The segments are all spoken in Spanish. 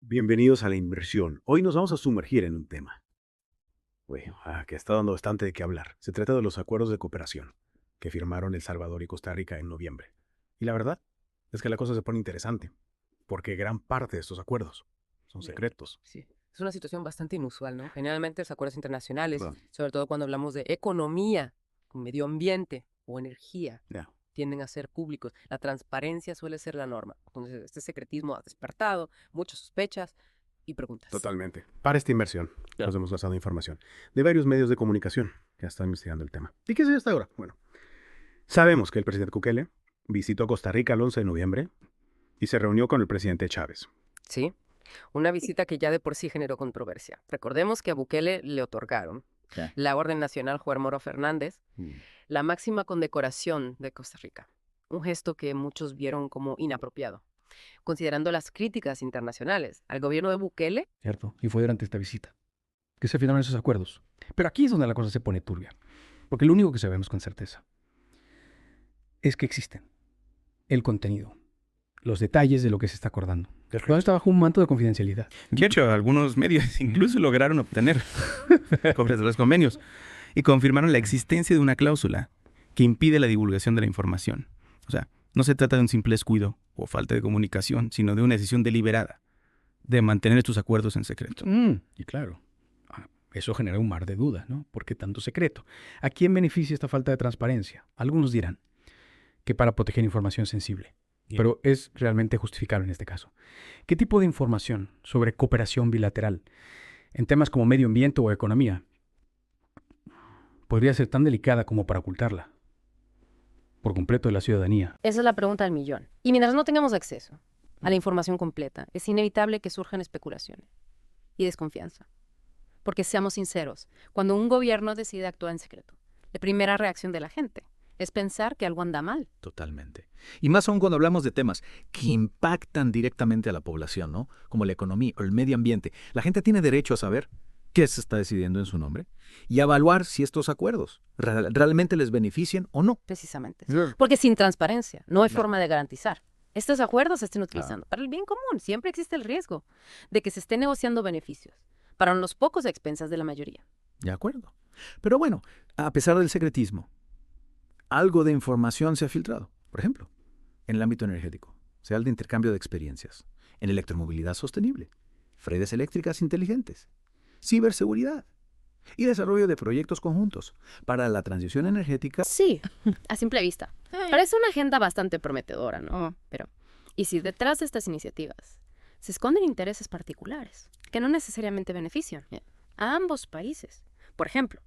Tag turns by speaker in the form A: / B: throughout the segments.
A: Bienvenidos a la inversión. Hoy nos vamos a sumergir en un tema que está dando bastante de qué hablar. Se trata de los acuerdos de cooperación que firmaron El Salvador y Costa Rica en noviembre. Y la verdad es que la cosa se pone interesante, porque gran parte de estos acuerdos son
B: Bien,
A: secretos.
B: sí. Es una situación bastante inusual, ¿no? Generalmente los acuerdos internacionales,
A: Bueno,
B: sobre todo cuando hablamos de economía, medio ambiente o energía,
A: ya,
B: tienden a ser públicos. La transparencia suele ser la norma. Entonces, este secretismo ha despertado muchas sospechas y preguntas.
A: totalmente. Para esta inversión nos hemos basado en información de varios medios de comunicación que están investigando el tema. ¿Y qué se hasta ahora? Bueno, sabemos que el presidente Bukele visitó Costa Rica el 11 de noviembre y se reunió con el presidente Chávez.
B: ¿Sí? Una visita que ya de por sí generó controversia. Recordemos que a Bukele le otorgaron
C: Ya.
B: la Orden Nacional Juan Moro Fernández,
A: Mm.
B: la máxima condecoración de Costa Rica. Un gesto que muchos vieron como inapropiado, considerando las críticas internacionales al gobierno de Bukele.
C: ¿Cierto? Y fue durante esta visita que se firmaron esos acuerdos. Pero aquí es donde la cosa se pone turbia. Porque lo único que sabemos con certeza es que existen el contenido, los detalles de lo que se está acordando. Todo está bajo un manto de confidencialidad.
D: De hecho, algunos medios incluso lograron obtener copias de los convenios y confirmaron la existencia de una cláusula que impide la divulgación de la información. O sea, no se trata de un simple descuido o falta de comunicación, sino de una decisión deliberada de mantener estos acuerdos en secreto.
C: Y claro, eso genera un mar de dudas, ¿no? ¿Por qué tanto secreto? ¿A quién beneficia esta falta de transparencia? Algunos dirán que para proteger información sensible.
A: Bien.
C: Pero es realmente justificable en este caso. ¿Qué tipo de información sobre cooperación bilateral en temas como medio ambiente o economía podría ser tan delicada como para ocultarla por completo de la ciudadanía?
B: Esa es la pregunta del millón. Y mientras no tengamos acceso a la información completa, es inevitable que surjan especulaciones y desconfianza. Porque seamos sinceros, cuando un gobierno decide actuar en secreto, la primera reacción de la gente es pensar que algo anda mal.
E: Totalmente. Y más aún cuando hablamos de temas que impactan directamente a la población, ¿no? Como la economía o el medio ambiente. La gente tiene derecho a saber qué se está decidiendo en su nombre y a evaluar si estos acuerdos realmente les benefician o no.
B: Precisamente. Porque sin transparencia no hay forma de garantizar. Estos acuerdos se estén utilizando para el bien común. Siempre existe el riesgo de que se estén negociando beneficios para unos pocos a expensas de la mayoría.
E: De acuerdo. Pero bueno, a pesar del secretismo, algo de información se ha filtrado. Por ejemplo, en el ámbito energético, sea el de intercambio de experiencias, en electromovilidad sostenible, redes eléctricas inteligentes, ciberseguridad y desarrollo de proyectos conjuntos para la transición energética.
B: Sí, a simple vista. Parece una agenda bastante prometedora, ¿no? Pero, ¿y si detrás de estas iniciativas se esconden intereses particulares que no necesariamente benefician a ambos países? Por ejemplo,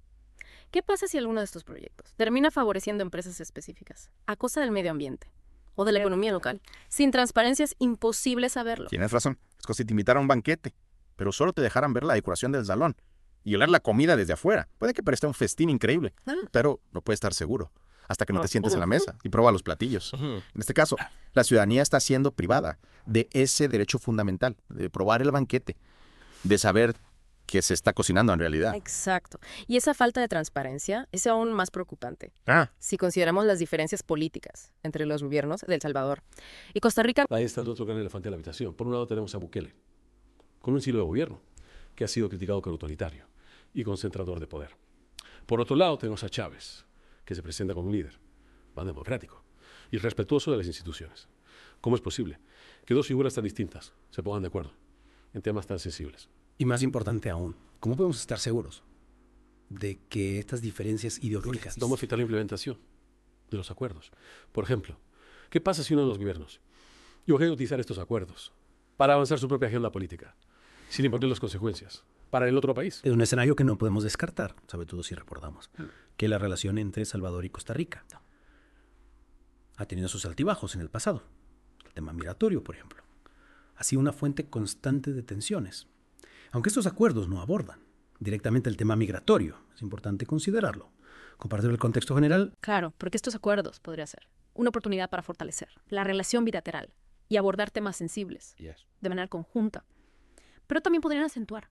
B: ¿qué pasa si alguno de estos proyectos termina favoreciendo empresas específicas a costa del medio ambiente o de la economía local? Sin transparencia es imposible saberlo.
F: Tienes razón. Es como si te invitaran a un banquete, pero solo te dejaran ver la decoración del salón y oler la comida desde afuera. Puede que parezca un festín increíble, pero no puedes estar seguro hasta que no te sientes en la mesa y pruebas los platillos. En este caso, la ciudadanía está siendo privada de ese derecho fundamental, de probar el banquete, de saber que se está cocinando en realidad.
B: Exacto. Y esa falta de transparencia es aún más preocupante
F: Ah,
B: si consideramos las diferencias políticas entre los gobiernos de El Salvador y Costa Rica.
G: Ahí está el otro gran elefante de la habitación. Por un lado tenemos a Bukele, con un estilo de gobierno que ha sido criticado como autoritario y concentrador de poder. Por otro lado tenemos a Chávez, que se presenta como un líder más democrático y respetuoso de las instituciones. ¿Cómo es posible que dos figuras tan distintas se pongan de acuerdo en temas tan sensibles?
A: Y más importante aún, ¿cómo podemos estar seguros de que estas diferencias ideológicas
G: Vamos a afectar la implementación de los acuerdos. Por ejemplo, ¿qué pasa si uno de los gobiernos quiere utilizar estos acuerdos para avanzar su propia agenda política, sin importar las consecuencias para el otro país?
A: Es un escenario que no podemos descartar, sobre todo si recordamos que la relación entre Salvador y Costa Rica ha tenido sus altibajos en el pasado. El tema migratorio, por ejemplo, ha sido una fuente constante de tensiones. Aunque estos acuerdos no abordan directamente el tema migratorio, es importante considerarlo. Compartir el contexto general.
H: Claro, porque estos acuerdos podría ser una oportunidad para fortalecer la relación bilateral y abordar temas sensibles de manera conjunta. Pero también podrían acentuar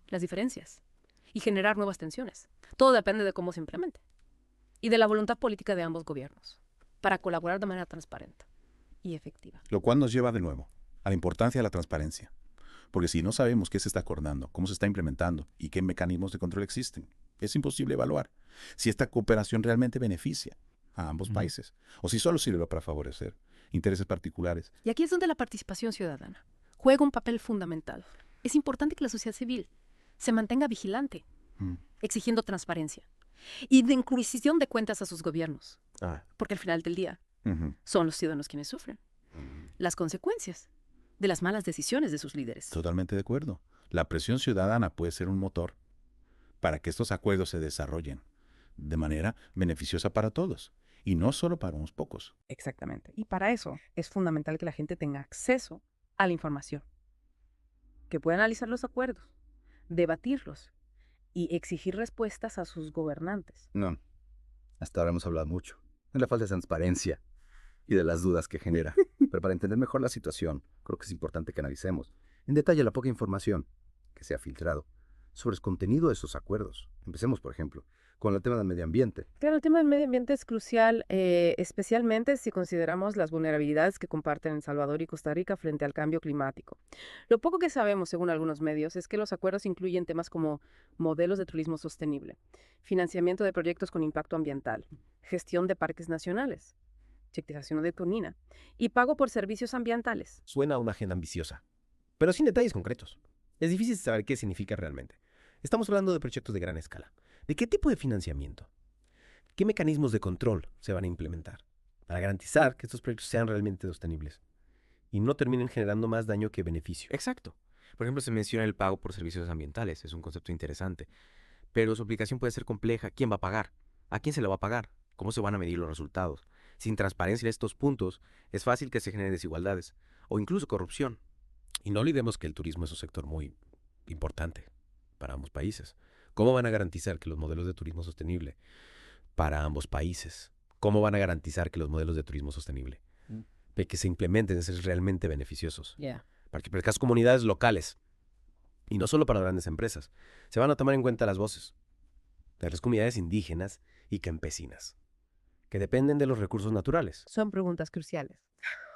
H: las diferencias y generar nuevas tensiones. Todo depende de cómo se implemente y de la voluntad política de ambos gobiernos para colaborar de manera transparente y efectiva.
F: lo cual nos lleva de nuevo a la importancia de la transparencia. Porque si no sabemos qué se está acordando, cómo se está implementando y qué mecanismos de control existen, es imposible evaluar si esta cooperación realmente beneficia a ambos países o si solo sirve para favorecer intereses particulares.
H: Y aquí es donde la participación ciudadana juega un papel fundamental. Es importante que la sociedad civil se mantenga vigilante, exigiendo transparencia y de inquisición de cuentas a sus gobiernos. Porque al final del día son los ciudadanos quienes sufren las consecuencias de las malas decisiones de sus líderes.
F: Totalmente de acuerdo. La presión ciudadana puede ser un motor para que estos acuerdos se desarrollen de manera beneficiosa para todos y no solo para unos pocos.
I: Exactamente. Y para eso es fundamental que la gente tenga acceso a la información, que pueda analizar los acuerdos, debatirlos y exigir respuestas a sus gobernantes.
J: No, hasta ahora hemos hablado mucho de la falta de transparencia y de las dudas que genera. Pero para entender mejor la situación, creo que es importante que analicemos en detalle la poca información que se ha filtrado sobre el contenido de esos acuerdos. Empecemos, por ejemplo, con el tema del medio ambiente.
I: Claro, el tema del medio ambiente es crucial, especialmente si consideramos las vulnerabilidades que comparten El Salvador y Costa Rica frente al cambio climático. Lo poco que sabemos, según algunos medios, es que los acuerdos incluyen temas como modelos de turismo sostenible, financiamiento de proyectos con impacto ambiental, gestión de parques nacionales, sectorización de tonina y pago por servicios ambientales.
K: Suena a una agenda ambiciosa, pero sin detalles concretos. Es difícil saber qué significa realmente. Estamos hablando de proyectos de gran escala. ¿De qué tipo de financiamiento? ¿Qué mecanismos de control se van a implementar para garantizar que estos proyectos sean realmente sostenibles y no terminen generando más daño que beneficio?
L: Exacto. Por ejemplo, se menciona el pago por servicios ambientales. Es un concepto interesante. Pero su aplicación puede ser compleja. ¿Quién va a pagar? ¿A quién se le va a pagar? ¿Cómo se van a medir los resultados? Sin transparencia en estos puntos, es fácil que se generen desigualdades o incluso corrupción.
K: Y no olvidemos que el turismo es un sector muy importante para ambos países. ¿Cómo van a garantizar que los modelos de turismo sostenible para ambos países, cómo van a garantizar que los modelos de turismo sostenible que se implementen ser realmente beneficiosos? Para que las comunidades locales, y no solo para grandes empresas, se van a tomar en cuenta las voces de las comunidades indígenas y campesinas, que dependen de los recursos naturales.
I: Son preguntas cruciales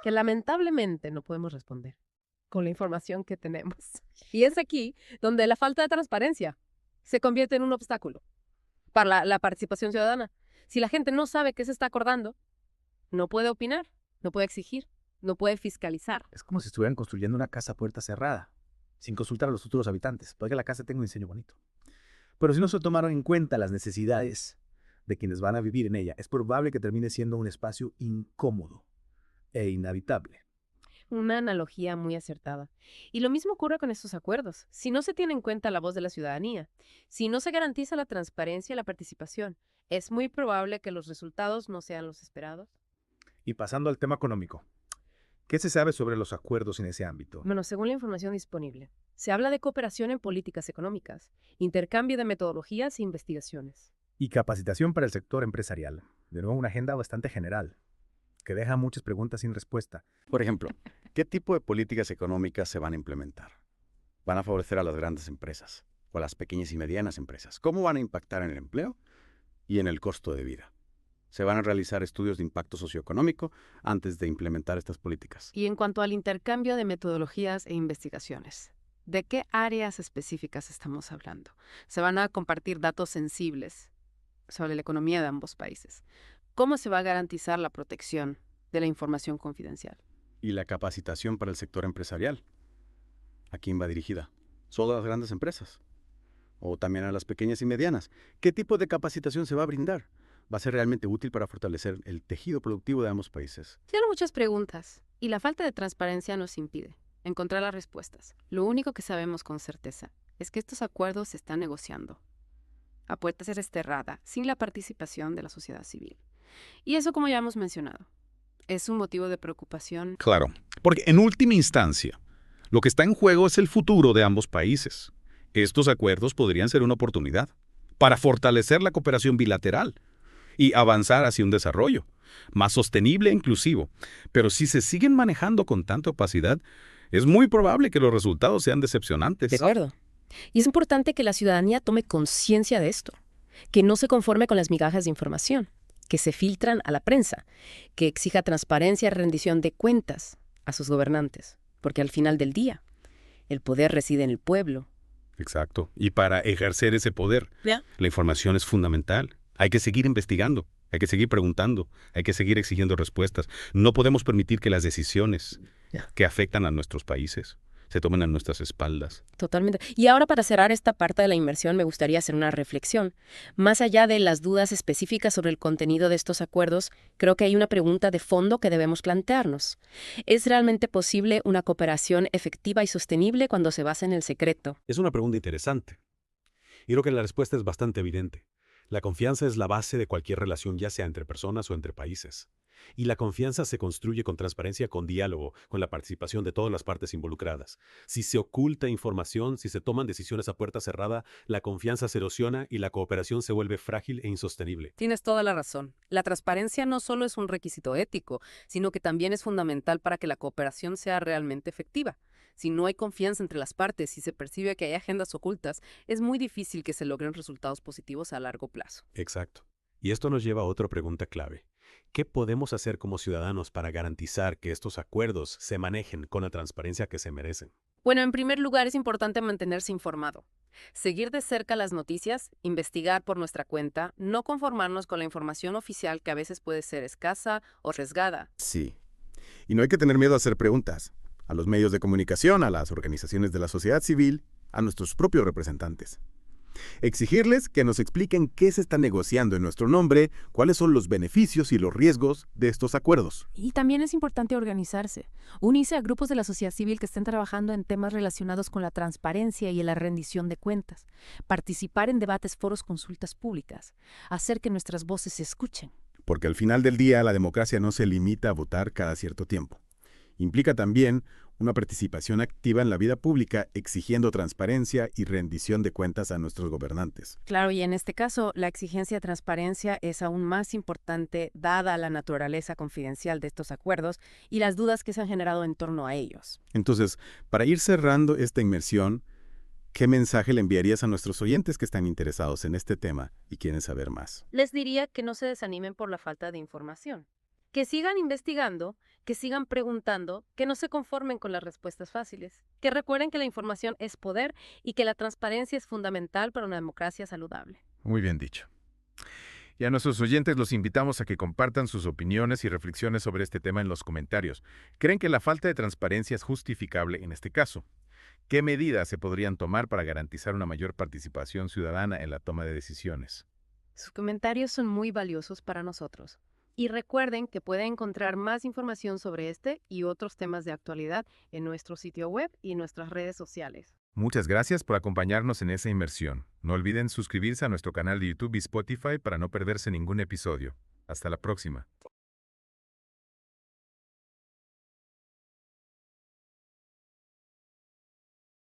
I: que lamentablemente no podemos responder con la información que tenemos. Y es aquí donde la falta de transparencia se convierte en un obstáculo para la participación ciudadana. Si la gente no sabe qué se está acordando, no puede opinar, no puede exigir, no puede fiscalizar.
E: Es como si estuvieran construyendo una casa a puerta cerrada, sin consultar a los futuros habitantes. Puede que la casa tenga un diseño bonito, pero si no se tomaron en cuenta las necesidades de quienes van a vivir en ella, es probable que termine siendo un espacio incómodo e inhabitable.
I: Una analogía muy acertada. Y lo mismo ocurre con estos acuerdos. Si no se tiene en cuenta la voz de la ciudadanía, si no se garantiza la transparencia y la participación, es muy probable que los resultados no sean los esperados.
E: Y pasando al tema económico, ¿qué se sabe sobre los acuerdos en ese ámbito?
I: Bueno, según la información disponible, se habla de cooperación en políticas económicas, intercambio de metodologías e investigaciones.
E: Y capacitación para el sector empresarial. De nuevo, una agenda bastante general, que deja muchas preguntas sin respuesta.
J: Por ejemplo, ¿qué tipo de políticas económicas se van a implementar? ¿Van a favorecer a las grandes empresas o a las pequeñas y medianas empresas? ¿Cómo van a impactar en el empleo y en el costo de vida? ¿Se van a realizar estudios de impacto socioeconómico antes de implementar estas políticas?
B: Y en cuanto al intercambio de metodologías e investigaciones, ¿de qué áreas específicas estamos hablando? ¿Se van a compartir datos sensibles sobre la economía de ambos países? ¿Cómo se va a garantizar la protección de la información confidencial?
J: ¿Y la capacitación para el sector empresarial? ¿A quién va dirigida? ¿Solo a las grandes empresas? ¿O también a las pequeñas y medianas? ¿Qué tipo de capacitación se va a brindar? ¿Va a ser realmente útil para fortalecer el tejido productivo de ambos países?
B: Tienen muchas preguntas y la falta de transparencia nos impide encontrar las respuestas. Lo único que sabemos con certeza es que estos acuerdos se están negociando a puerta cerrada, sin la participación de la sociedad civil. Y eso, como ya hemos mencionado, es un motivo de preocupación.
M: Claro, porque en última instancia, lo que está en juego es el futuro de ambos países. Estos acuerdos podrían ser una oportunidad para fortalecer la cooperación bilateral y avanzar hacia un desarrollo más sostenible e inclusivo. Pero si se siguen manejando con tanta opacidad, es muy probable que los resultados sean decepcionantes.
H: De acuerdo. Y es importante que la ciudadanía tome conciencia de esto, que no se conforme con las migajas de información que se filtran a la prensa, que exija transparencia y rendición de cuentas a sus gobernantes, porque al final del día,
B: El poder reside en el pueblo.
M: Exacto. Y para ejercer ese poder, la información es fundamental. Hay que seguir investigando, hay que seguir preguntando, hay que seguir exigiendo respuestas. No podemos permitir que las decisiones que afectan a nuestros países se tomen a nuestras espaldas.
B: Totalmente. Y ahora, para cerrar esta parte de la inversión, me gustaría hacer una reflexión. Más allá de las dudas específicas sobre el contenido de estos acuerdos, creo que hay una pregunta de fondo que debemos plantearnos. ¿Es realmente posible una cooperación efectiva y sostenible cuando se basa en el secreto?
G: Es una pregunta interesante. Y creo que la respuesta es bastante evidente. La confianza es la base de cualquier relación, ya sea entre personas o entre países. Y la confianza se construye con transparencia, con diálogo, con la participación de todas las partes involucradas. Si se oculta información, si se toman decisiones a puerta cerrada, la confianza se erosiona y la cooperación se vuelve frágil e insostenible.
I: Tienes toda la razón. La transparencia no solo es un requisito ético, sino que también es fundamental para que la cooperación sea realmente efectiva. Si no hay confianza entre las partes y se percibe que hay agendas ocultas, es muy difícil que se logren resultados positivos a largo plazo.
G: Exacto. Y esto nos lleva a otra pregunta clave. ¿Qué podemos hacer como ciudadanos para garantizar que estos acuerdos se manejen con la transparencia que se merecen?
I: Bueno, en primer lugar es importante mantenerse informado. Seguir de cerca las noticias, investigar por nuestra cuenta, no conformarnos con la información oficial que a veces puede ser escasa o sesgada.
F: Sí. Y no hay que tener miedo a hacer preguntas. A los medios de comunicación, a las organizaciones de la sociedad civil, a nuestros propios representantes. Exigirles que nos expliquen qué se está negociando en nuestro nombre, cuáles son los beneficios y los riesgos de estos acuerdos.
H: Y también es importante organizarse, unirse a grupos de la sociedad civil que estén trabajando en temas relacionados con la transparencia y la rendición de cuentas, participar en debates, foros, consultas públicas, hacer que nuestras voces se escuchen.
F: Porque al final del día la democracia no se limita a votar cada cierto tiempo. Implica también una participación activa en la vida pública, exigiendo transparencia y rendición de cuentas a nuestros gobernantes.
I: Claro, y en este caso, la exigencia de transparencia es aún más importante dada la naturaleza confidencial de estos acuerdos y las dudas que se han generado en torno a ellos.
F: Entonces, para ir cerrando esta inmersión, ¿qué mensaje le enviarías a nuestros oyentes que están interesados en este tema y quieren saber más?
I: Les diría que no se desanimen por la falta de información, que sigan investigando, que sigan preguntando, que no se conformen con las respuestas fáciles, que recuerden que la información es poder y que la transparencia es fundamental para una democracia saludable.
N: Muy bien dicho. Y a nuestros oyentes los invitamos a que compartan sus opiniones y reflexiones sobre este tema en los comentarios. ¿Creen que la falta de transparencia es justificable en este caso? ¿Qué medidas se podrían tomar para garantizar una mayor participación ciudadana en la toma de decisiones?
I: Sus comentarios son muy valiosos para nosotros. Y recuerden que pueden encontrar más información sobre este y otros temas de actualidad en nuestro sitio web y nuestras redes sociales.
N: Muchas gracias por acompañarnos en esa inmersión. No olviden suscribirse a nuestro canal de YouTube y Spotify para no perderse ningún episodio. Hasta la próxima.